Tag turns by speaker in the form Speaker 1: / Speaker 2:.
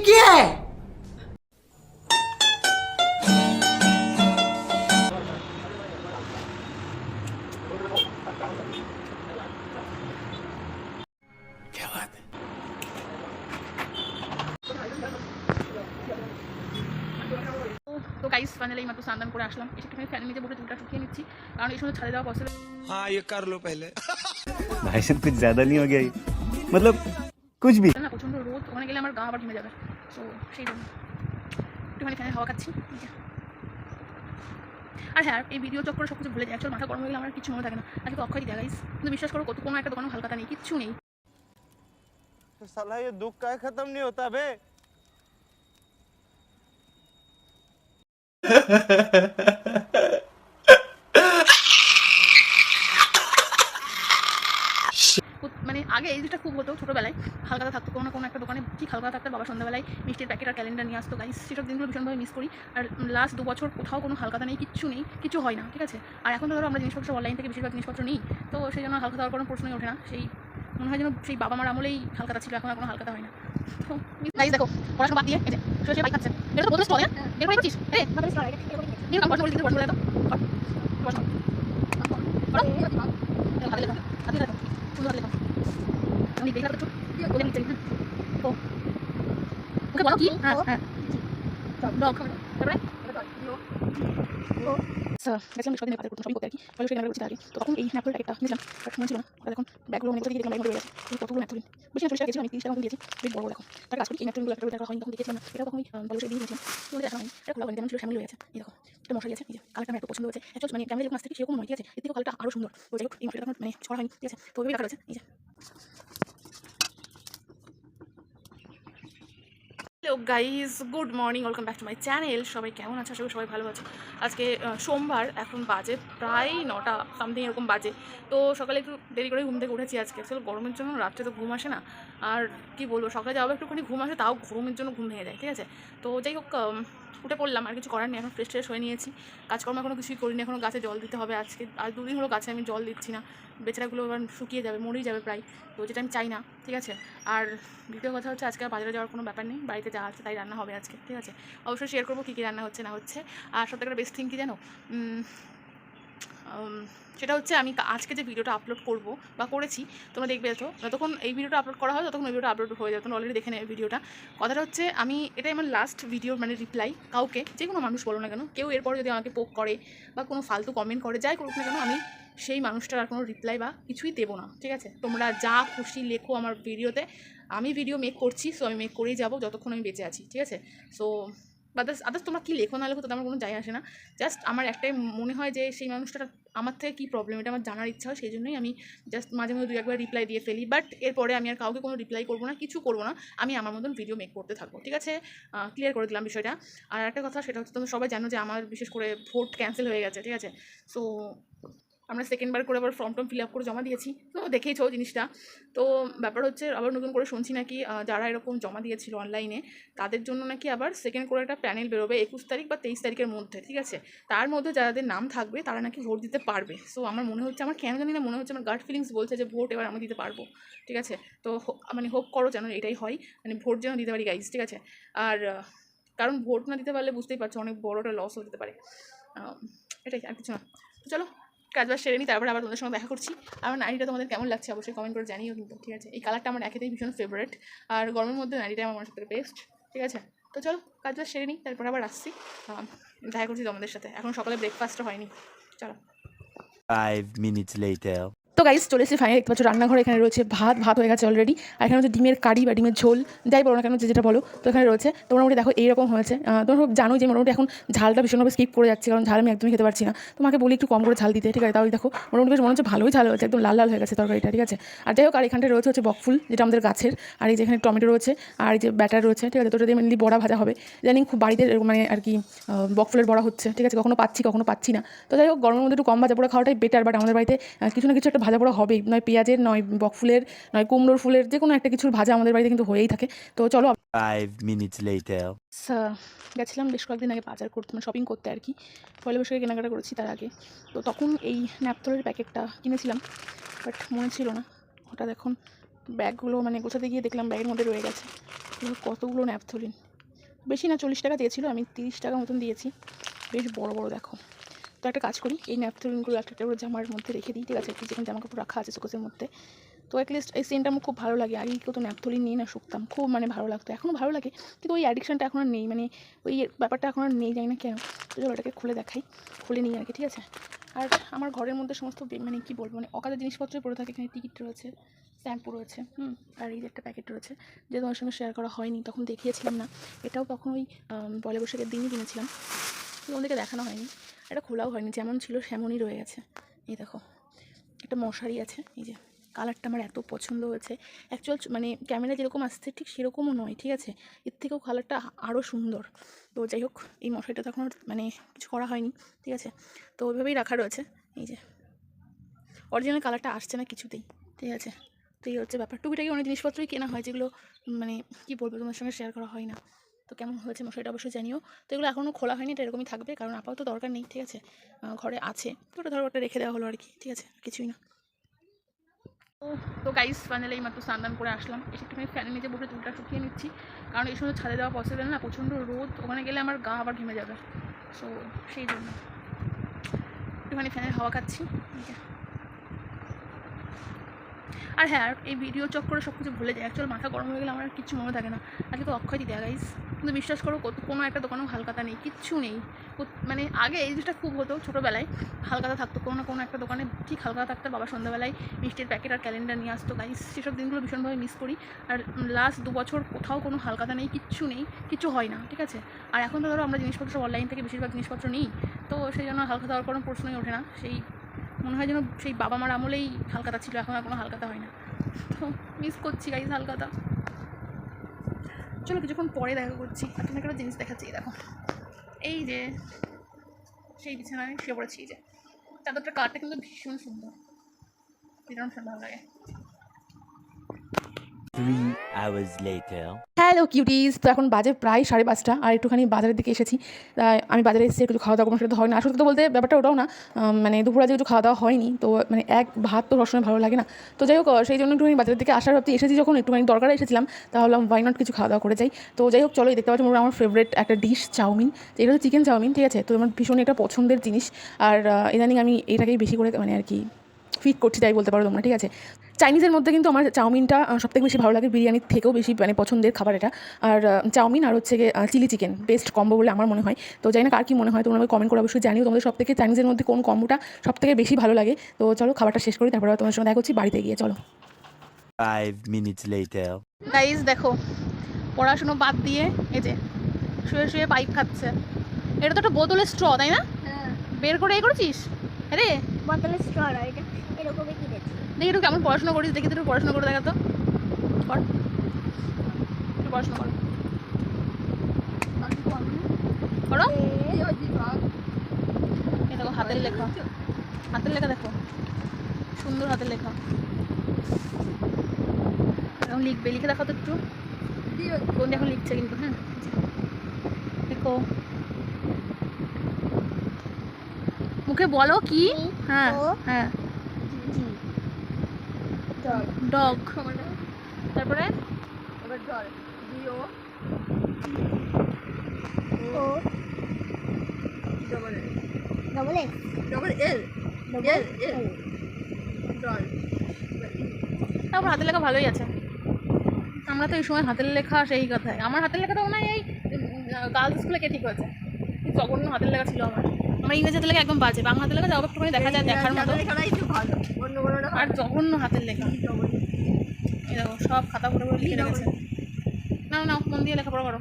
Speaker 1: किया है? क्या बात है?
Speaker 2: তো গাইস ফাইনালি মাত্র স্নান করে আসলাম, এসে একটুখানি ফ্যানের নিচে বসে চুলটা শুকিয়ে নিচ্ছি, কারণ এই সময় ছাদে যাওয়া পসিবল
Speaker 3: हाँ ये कर लो पहले।
Speaker 4: भाई साहब कुछ ज्यादा नहीं हो गया ये? मतलब कुछ भी।
Speaker 2: না, প্রচন্ড রোদ, ওখানে গেলে আমার গা আবার ঘেমে যাবে। সো সেই জন্য একটুখানি ফ্যানের হাওয়া খাচ্ছি। আর হ্যাঁ, এই ভিডিও চক করে সব কিছু ভুলে যায়, অ্যাকচুয়ালি মাথা গরম হয়ে গেলে আমার কিছু মনে থাকে না। আজকে তো অক্ষয় দিদা গাইস, কিন্তু বিশ্বাস করো কত কোনো একটা দোকানে হালকাতা নেই, কিচ্ছু নেই।
Speaker 5: तो साला ये दुख का खत्म नहीं होता बे।
Speaker 2: মানে আগে এই জিনিসটা খুব হতো ছোটোবেলায়, হালকাতা থাকতো কোনো না কোনো একটা দোকানে, ঠিক হালকা থাকতো, বাবা সন্ধ্যাবেলায় মিষ্টির প্যাকেট আর ক্যালেন্ডার নিয়ে আসতো গাইস, সেসব দিনগুলো ভীষণভাবে মিস করি। আর লাস্ট 2 বছর কোথাও কোনো হালকাতা নেই, কিচ্ছু নেই, কিছু হয় না, ঠিক আছে। আর এখন তো ধরো আমরা জিনিসপত্র অনলাইন থেকে বেশিরভাগ জিনিসপত্র নিই, তো সেই জন্য হালকা দেওয়ার কোনো প্রশ্নই ওঠে না। সেই মনে হয় যেন সেই বাবা মার আমলেই হালকাতা ছিল, এখন আর কোনো হালকাতা হয় না। তো গাইস দেখো, পড়াশোনা বাদ দিয়ে এই যে শুয়ে বাইক খাচ্ছে, বের তো বোতল স্টল না, বের করে করছিস রে, আমাদের স্টল এটা বের কর, পড়াশোনা দিতে পড়াশোনা দাও পড়াশোনা হাতে লেখা সুন্দর লেখা আমি দেখলাম তো বলে নিতে না ও ওকে বলো কি হ্যাঁ হ্যাঁ ডগ তারপরে স্যার গেছিলাম বেশ কদিন বাজার করতে, শপিং করতে আর কি, পয়সা কেনাকাটা করছি আগে। তো তখন এই ন্যাপথলিন প্যাকেটটা নিয়েছিলাম, বাট মনে ছিল না। আর এখন ব্যাগগুলো অনেক দেখলাম ব্যাগের মধ্যে রয়ে গেছে, কতগুলো ন্যাপথলিন, বেশি না 40 টাকা গেছিল, আমি 30 টাকা মতো দিয়েছি, বেশ বড় বড় এখন। তার কাজ করি এই ন্যাপথলিনগুলো একটা দেখা হয়নি, তখন দেখেছিলাম না, এটা তখন আমি পয়সা দিয়ে নিয়েছিলাম, তো দেখা হয়নি, এটা খোলা হয়নি, যেমন ছিল শ্যামলি হয়ে গেছে। এই দেখো এটা মশাই আছে, এই যে কালারটা আমার এত পছন্দ হয়েছে, অ্যাকচুয়ালি মানে ক্যামেরা যখন আসছে সেরকম নয়, ঠিক আছে, এর থেকে কালারটা আরও সুন্দর। তো যাই হোক এই মশাইটা মানে ছড়া হয়নি, ঠিক আছে, তো ওইভাবে রাখা রয়েছে এই যে। Hello guys, good morning, welcome back to my channel. সবাই কেমন আছে? আশা করি সবাই ভালো আছে। আজকে সোমবার, এখন বাজে প্রায় 9টা সামথিং এরকম বাজে। তো সকালে একটু দেরি করে ঘুম থেকে উঠেছি আজকে, আসলে গরমের জন্য রাত্রে তো ঘুম আসে না। আর কি বলবো, সকালে যাওয়া একটুখানি ঘুম আসে, তাও গরমের জন্য ঘুম ভেঙে যায়, ঠিক আছে। তো যাই হোক উঠে পড়লাম, আর কিছু করার নেই, এখন ফ্রেশ হয়ে নিয়েছি। কাজকর্ম এখনও কিছুই করিনি, এখনও গাছে জল দিতে হবে আজকে, আর 2 দিন হলো গাছে আমি জল দিচ্ছি না, বেচারাগুলো এবার শুকিয়ে যাবে, মরেই যাবে প্রায়, তো যেটা আমি চাই না, ঠিক আছে। আর দ্বিতীয় কথা হচ্ছে আজকে বাজারে যাওয়ার কোনো ব্যাপার নেই, বাড়িতে যা আছে তাই রান্না হবে আজকে, ঠিক আছে। অবশ্যই শেয়ার করবো কী কী রান্না হচ্ছে না হচ্ছে। আর সবথেকে বেস্ট থিং কী জানো, সেটা হচ্ছে আমি আজকে যে ভিডিওটা আপলোড করব বা করেছি, তোমরা দেখবে তো, যতক্ষণ এই ভিডিওটা আপলোড করা হয় ততক্ষণ ওই ভিডিওটা আপলোড হয়ে যাবে, তোমরা অলরেডি দেখে নেবে ভিডিওটা। কথাটা হচ্ছে আমি এটাই আমার লাস্ট ভিডিও, মানে রিপ্লাই কাউকে, যে কোনো মানুষ বলো না কেন, কেউ এরপরে যদি আমাকে পোক করে বা কোনো ফালতু কমেন্ট করে, যাই করুক না কেন, আমি সেই মানুষটার আর কোনো রিপ্লাই বা কিছুই দেবো না, ঠিক আছে। তোমরা যা খুশি লেখো আমার ভিডিওতে, আমি ভিডিও মেক করছি, সো আমি মেক করেই যাবো যতক্ষণ আমি বেঁচে আছি, ঠিক আছে। সো আদার্স তোমরা কী লেখো না লেখো তাতে আমার কোনো যায় আসে না। জাস্ট আমার একটাই মনে হয় যে সেই মানুষটার আমার থেকে কী প্রবলেম, এটা আমার জানার ইচ্ছা হয়, সেই জন্যই আমি জাস্ট মাঝে মধ্যে 2-1 বার রিপ্লাই দিয়ে ফেলি, বাট এরপরে আমি আর কাউকে কোনো রিপ্লাই করবো না, কিছু করবো না, আমি আমার মতন ভিডিও মেক করতে থাকবো, ঠিক আছে। ক্লিয়ার করে দিলাম বিষয়টা। আর একটা কথা, সেটা হচ্ছে তোমরা সবাই জানো যে আমার বিশেষ করে ভোট ক্যান্সেল হয়ে গেছে, ঠিক আছে। সো আমরা সেকেন্ডবার করে আবার ফর্ম ফিল আপ করে জমা দিয়েছি, তো দেখেইছো জিনিসটা। তো ব্যাপার হচ্ছে আবার নতুন করে শুনছি নাকি যারা এরকম জমা দিয়েছিল অনলাইনে, তাদের জন্য নাকি আবার সেকেন্ড করে একটা প্যানেল বেরোবে 21 তারিখ বা 23 তারিখের মধ্যে, ঠিক আছে। তার মধ্যে যাদের নাম থাকবে তারা নাকি ভোট দিতে পারবে। সো আমার মনে হচ্ছে, আমার কেন জানি না মনে হচ্ছে, আমার গাট ফিলিংস বলছে যে ভোট এবার আমি দিতে পারবো, ঠিক আছে। তো মানে হোপ করো যেন এটাই হয়, মানে ভোট যেন দিতে পারি গাইজ, ঠিক আছে। আর কারণ ভোট না দিতে পারলে বুঝতেই পারছো অনেক বড় একটা লস হতে পারে, এটাই, আর কিছু না। তো চলো কাজবাজ সেরে নিই, তারপরে আবার তোমাদের সঙ্গে দেখা করছি। আমার নাড়িটা তোমাদের কেমন লাগছে অবশ্যই কমেন্ট করে জানিও কিন্তু, ঠিক আছে। এই কালারটা আমার একেতেই ভীষণ ফেভারিট, আর গরমের মধ্যে নাড়িটা আমার মনে সবথেকে বেস্ট, ঠিক আছে। তো চলো কাজবাজ সেরে নিই, তারপরে আবার আসছি, দেখা করছি তোমাদের সাথে। এখন সকালে ব্রেকফাস্টও হয়নি, চলো।
Speaker 4: 5 minutes later.
Speaker 2: তো গাইস চলে এসেছি ফাইনালি, দেখতে পাচ্ছ রান্নাঘরে এখানে রয়েছে ভাত হয়ে গেছে অলরেডি, আর এখানে হচ্ছে ডিমের কারি বা ডিমের ঝোল, যাই বলো না কেন, যেটা বলো, তো এখানে রয়েছে। তো মোটামুটি দেখো এইরকম হয়েছে, তোমরা সব জানো যে মোটামুটি এখন ঝালটা ভীষণভাবে স্কিপ করে যাচ্ছে, কারণ ঝাল আমি একদমই খেতে পারছি না। তোমাকে বলি একটু কম করে ঝাল দিতে, ঠিক আছে। তাহলে দেখো মোটামুটি বেশ মনে হচ্ছে ভালোই ঝাল হয়েছে, একদম লাল লাল হয়ে গেছে তরকারিটা, ঠিক আছে। আর যাই হোক, আর এখানটায় রয়েছে হচ্ছে বকফুল, যেটা আমাদের গাছের, আর এই যে এখানে টমেটো রয়েছে, আর এই যে ব্যাটার রয়েছে, ঠিক আছে। তো যদি মেনলি বড়া ভাজা হবে, জানি খুব বাড়িতে মানে আর কি বকফুলের বড়া হচ্ছে, ঠিক আছে। কখনো পাচ্ছি না। তো যাই হোক, গরমের মধ্যে একটু কম ভাজা পোড়া খাওয়াটাই বেটার, বাট আমাদের বাড়িতে কিছু না কিছু একটা ভাজা পোড়া হবেই, নয় পেঁয়াজের, নয় বকফুলের, নয় কুমড়োর ফুলের, যে কোনো একটা কিছুর ভাজা আমাদের বাড়িতে কিন্তু হয়েই থাকে। তো চলো
Speaker 4: 5 minutes later.
Speaker 2: গেছিলাম বেশ কয়েকদিন আগে বাজার করতে, মানে শপিং করতে আর কি, পয়লা বৈশাখে কেনাকাটা করেছি তার আগে। তো তখন এই ন্যাপথলের প্যাকেটটা কিনেছিলাম, বাট মনে ছিল না, হঠাৎ এখন ব্যাগগুলো মানে গোছাতে গিয়ে দেখলাম ব্যাগের মধ্যে রয়ে গেছে। কতগুলো ন্যাপথলিন, বেশি না 40 টাকা দিয়েছিল, আমি 30 টাকা মতন দিয়েছি। বেশ বড় বড় দেখো। তো একটা কাজ করি, এই ন্যাপথলিনগুলো একটা একটা করে জামার মধ্যে রেখে দিই, ঠিক আছে, একটু যেখানে জামা কাপড় রাখা আছে শোকেসের মধ্যে। তো অ্যাটলিস্ট এই সেন্টটা আমার খুব ভালো লাগে। আগে কেউ তো ন্যাপথলিন নিয়ে না শুকতাম, খুব মানে ভালো লাগতো, এখনও ভালো লাগে, কিন্তু ওই অ্যাডিকশানটা এখন আর নেই, মানে ওই ব্যাপারটা এখন আর নেই, জানি না কেন। তো চলো এটাকে খুলে দেখাই, খুলে নিই আর কি, ঠিক আছে। আর আমার ঘরের মধ্যে সমস্ত মানে কী বলবো, মানে অকাজের জিনিসপত্রই পড়ে থাকে। এখানে টিকিট রয়েছে, শ্যাম্পু রয়েছে, আর এই যে একটা প্যাকেট রয়েছে, যে তোমার সঙ্গে শেয়ার করা হয়নি, তখন দেখিয়েছিলাম না। এটাও তখন ওই পয়লা বৈশাখের দিনই কিনেছিলাম, তোমাদেরকে দেখানো হয়নি। এটা খোলাও হয়নি, যেমন ছিল সেমনই রয়ে গেছে। এই দেখো একটা মশারি আছে, এই যে কালারটা আমার এত পছন্দ হয়েছে। অ্যাকচুয়াল মানে ক্যামেরা যেরকম আসছে ঠিক সেরকমও নয়, ঠিক আছে, এর থেকেও কালারটা আরও সুন্দর। তো যাই হোক, এই মশারিটা তখন মানে কিছু করা হয়নি, ঠিক আছে, তো ওইভাবেই রাখা রয়েছে। এই যে অরিজিনাল কালারটা আসছে না কিছুতেই, ঠিক আছে। তো এই হচ্ছে ব্যাপার। টুকিটাকি অনেক জিনিসপত্রই কেনা হয়, যেগুলো মানে কী বলবো তোমার সঙ্গে শেয়ার করা হয় না। তো কেমন হয়েছে মশারিটা অবশ্যই জানিও। তো এগুলো এখনও খোলা হয়নি, এটা এরকমই থাকবে, কারণ আপাতত দরকার নেই, ঠিক আছে, ঘরে আছে। তো ওটা ধরো ওটা রেখে দেওয়া হলো আর কি, ঠিক আছে, কিছুই না। তো গাইস ফাইনালি এই মাত্র স্নান করে আসলাম, এসে একটুখানি ফ্যানের নিচে বসে চুলটা শুকিয়ে নিচ্ছি, কারণ এই সময় ছাদে দেওয়া পসিবল না, প্রচণ্ড রোদ, ওখানে গেলে আমার গা আবার ঘেমে যাবে। সো সেই জন্য একটুখানি ফ্যানের হাওয়া খাচ্ছি। আর হ্যাঁ, আর এই ভিডিও চক্করে সব কিছু ভুলে যায়, অ্যাকচুয়াল মাথা গরম হয়ে গেলে আমার আর কিচ্ছু মনে থাকে না। আজকে তো অক্ষয় তৃতীয়া গাইস, কিন্তু বিশ্বাস করো কোনো একটা দোকানেও হালকাতা নেই, কিচ্ছু নেই। মানে আগে এই জিনিসটা খুব হতো, ছোটোবেলায় হালকাতা থাকতো, কোনো না কোনো একটা দোকানে ঠিক হালকাতা থাকতো। বাবা সন্ধ্যাবেলায় মিষ্টির প্যাকেট আর ক্যালেন্ডার নিয়ে আসতো গাইস, সেসব দিনগুলো ভীষণভাবে মিস করি। আর লাস্ট 2 বছর কোথাও কোনো হালকাতা নেই, কিচ্ছু নেই, কিচ্ছু হয় না, ঠিক আছে। আর এখন তো ধরো আমরা জিনিসপত্র সব অনলাইন থেকে বেশিরভাগ জিনিসপত্র নিই, তো সেই জন্য হালকাতা হওয়ার কোনো প্রশ্নই ওঠে না। সেই মনে হয় যেন সেই বাবা মার আমলেই হালকাতা ছিল, এখন আর কোনো হালকাতা হয় না। তো মিস করছি গাইস হালকাতা। চলো কিছুক্ষণ পরে দেখা করছি। আর তুমি একটা জিনিস দেখাচ্ছি, দেখো এই যে সেই বিছানায় শুয়ে পড়েছি, এই যে চাদরটার কালারটা কিন্তু ভীষণ সুন্দর, ভীষণ ভালো লাগে।
Speaker 1: 3 hours later.
Speaker 2: হ্যালো কিউটিস, তো এখন বাজে প্রায় 5:30, আর একটুখানি বাজারের দিকে এসেছি। আমি বাজারে এসেছি, একটু খাওয়া দাওয়া কোনো সেটা তো হয় না, আসলে তো বলতে ব্যাপারটা ওটাও না, মানে দুপুরে আজকে একটু খাওয়া দাওয়া হয়নি, তো মানে এক ভাত তো সবসময় ভালো লাগে না। তো যাই হোক, সেই জন্য একটুখানি বাজারের দিকে আসার ভাবতে এসেছি, যখন একটুখানি দরকারে এসেছিলাম, তাহলে ওয়াই নট কিছু খাওয়া দাওয়া করে যাই। তো যাই হোক চলো, দেখতে পাচ্ছি আমার ফেভারিট একটা ডিশ চাউমিন, এটা হচ্ছে চিকেন চাউমিন, ঠিক আছে। তো আমার ভীষণ একটা পছন্দের জিনিস, আর ইদানিং আমি এটাকেই বেশি করে মানে আর কি ফিট করছি, তাই বলতে পারো তোমরা, ঠিক আছে। চাইনিজের মধ্যে কিন্তু আমার চাউমিনটা সবথেকে বেশি ভালো লাগে, বিরিয়ানির থেকেও বেশি মানে পছন্দের খাবার এটা। আর চাউমিন আর হচ্ছে গিয়ে চিলি চিকেন বেস্ট কম্বো বলে আমার মনে হয়। তো জানি না কার কী মনে হয়, তোমরা আমাকে কমেন্ট করে অবশ্যই জানিও তোমাদের সবথেকে চাইনিজের মধ্যে কোন কম্বোটা সবথেকে বেশি ভালো লাগে। তো চলো খাবারটা শেষ করি, তারপরে তোমার সঙ্গে দেখা করছি বাড়িতে গিয়ে। চলো
Speaker 1: 5 minutes later.
Speaker 2: গাইস দেখো, পড়াশুনো বাদ দিয়ে এই যে শুয়ে শুয়ে পাইপ খাচ্ছে। এটা তো একটা বোতলের স্ট্র, তাই না? বের করে করেছিস? আরে
Speaker 3: বোতলের স্ট্র এটা এরকমই কিনেছি।
Speaker 2: দেখি একটু কেমন পড়াশোনা করিস, দেখি তো একটু পড়াশোনা করে দেখা তো, কর একটু পড়াশোনা করো করো। এই দেখো হাতের লেখা, হাতের লেখা দেখো, সুন্দর হাতের লেখা। এখন লিখবে, লিখে দেখো তো একটু, কোন এখন লিখছে কিন্তু। হ্যাঁ দেখো, মুখে বলো কি? হ্যাঁ হ্যাঁ, ডগ, তারপরে তারপর হাতের লেখা ভালোই আছে। আমরা তো এই সময় হাতের লেখা সেই কথায়, আমার হাতের লেখা তো মনে হয় এই গার্লস স্কুলে কে ঠিক হয়েছে, কি জঘন্য হাতের লেখা ছিল আমার। আমার ইংরেজি হাতের লেখা একদম বাজে, বাংলা হাতের লেখা যাও একটুখানি দেখা যায় দেখার মতো, আর জঘন্য হাতের লেখা। এই দেখো সব খাতা পড়ে লিখে রেখেছে। নাও নাও মন দিয়ে লেখাপড়া করো।